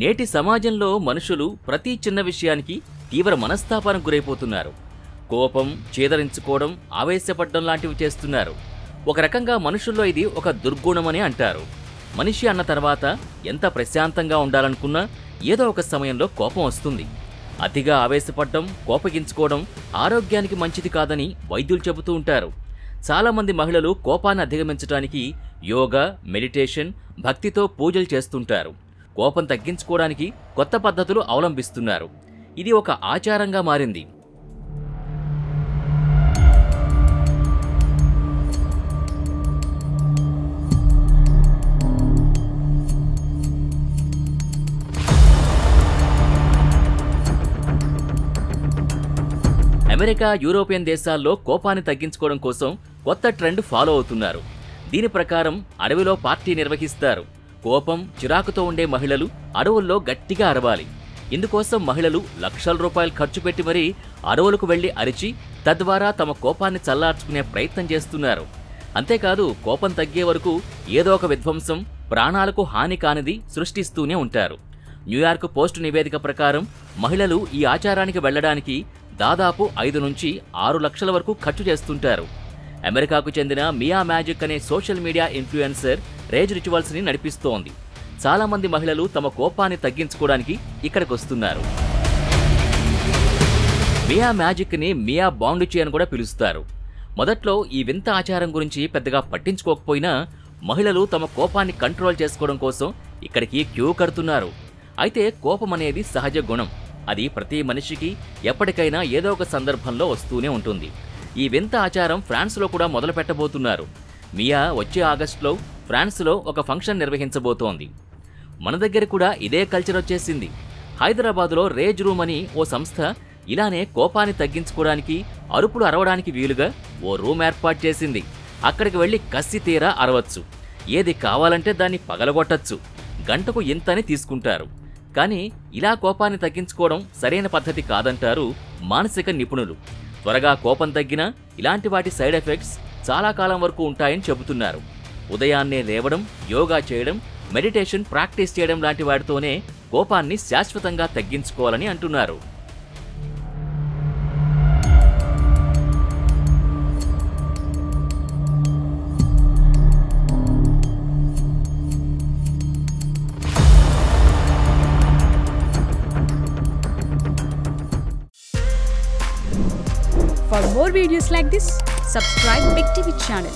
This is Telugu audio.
నేటి సమాజంలో మనుషులు ప్రతి చిన్న విషయానికి తీవ్ర మనస్తాపానికి గురైపోతున్నారు. కోపం, చేదరించుకోవడం, ఆవేశపడడం లాంటివి చేస్తున్నారు. ఒక రకంగా మనుషుల్లో ఇది ఒక దుర్గుణమని అంటారు. మనిషి అన్న తర్వాత ఎంత ప్రశాంతంగా ఉండాలనుకున్నా ఏదో ఒక సమయంలో కోపం వస్తుంది. అతిగా ఆవేశపడడం, కోపగించుకోవడం ఆరోగ్యానికి మంచిది కాదని వైద్యులు చెబుతూ ఉంటారు. చాలామంది మహిళలు కోపాన్ని అధిగమించడానికి యోగా, మెడిటేషన్, భక్తితో పూజలు చేస్తుంటారు. కోపం తగ్గించుకోవడానికి కొత్త పద్ధతులు అవలంబిస్తున్నారు. ఇది ఒక ఆచారంగా మారింది. అమెరికా, యూరోపియన్ దేశాల్లో కోపాన్ని తగ్గించుకోవడం కోసం కొత్త ట్రెండ్ ఫాలో అవుతున్నారు. దీని ప్రకారం అడవిలో పార్టీ నిర్వహిస్తారు. కోపం, చిరాకుతో ఉండే మహిళలు అడవుల్లో గట్టిగా అరవాలి. ఇందుకోసం మహిళలు లక్షల రూపాయలు ఖర్చు పెట్టి మరీ అడవులకు వెళ్లి అరిచి తద్వారా తమ కోపాన్ని చల్లార్చుకునే ప్రయత్నం చేస్తున్నారు. అంతేకాదు, కోపం తగ్గే వరకు ఏదో ఒక విధ్వంసం, ప్రాణాలకు హాని కానిది సృష్టిస్తూనే ఉంటారు. న్యూయార్క్ పోస్ట్ నివేదిక ప్రకారం మహిళలు ఈ ఆచారానికి వెళ్లడానికి దాదాపు 5 నుంచి 6 లక్షల వరకు ఖర్చు చేస్తుంటారు. అమెరికాకు చెందిన మియా మ్యాజిక్ అనే social media influencer rage rituals ని నడిపిస్తోంది. చాలా మంది మహిళలు తమ కోపాన్ని తగ్గించుకోవడానికి ఇక్కడికి వస్తున్నారు. మియా మ్యాజిక్ ని మియా బాండుచి అని కూడా పిలుస్తారు. మొదట్లో ఈ వింత ఆచారం గురించి పెద్దగా పట్టించుకోకపోయినా మహిళలు తమ కోపాన్ని కంట్రోల్ చేసుకోవడం కోసం ఇక్కడికి క్యూ కడుతున్నారు. అయితే కోపం అనేది సహజ గుణం. అది ప్రతి మనిషికి ఎప్పటికైనా ఏదో ఒక సందర్భంలో వస్తూనే ఉంటుంది. ఈ వింత ఆచారం ఫ్రాన్స్లో కూడా మొదలు పెట్టబోతున్నారు. మియా వచ్చే ఆగస్టులో ఫ్రాన్స్లో ఒక ఫంక్షన్ నిర్వహించబోతోంది. మన దగ్గర కూడా ఇదే కల్చర్ వచ్చేసింది. హైదరాబాదులో రేజ్ రూమ్ అని ఓ సంస్థ ఇలానే కోపాన్ని తగ్గించుకోవడానికి, అరుపులు అరవడానికి వీలుగా ఓ రూమ్ ఏర్పాటు చేసింది. అక్కడికి వెళ్లి కసి తీరా అరవచ్చు. ఏది కావాలంటే దాన్ని పగలగొట్టచ్చు. గంటకు ఇంతని తీసుకుంటారు. కానీ ఇలా కోపాన్ని తగ్గించుకోవడం సరైన పద్ధతి కాదంటారు మానసిక నిపుణులు. త్వరగా కోపం తగ్గినా ఇలాంటి వాటి సైడ్ ఎఫెక్ట్స్ చాలా కాలం వరకు ఉంటాయని చెబుతున్నారు. ఉదయాన్నే లేవడం, యోగా చేయడం, మెడిటేషన్ ప్రాక్టీస్ చేయడం లాంటి వాటితోనే కోపాన్ని శాశ్వతంగా తగ్గించుకోవాలని అంటున్నారు. For more videos like this, subscribe Big TV channel.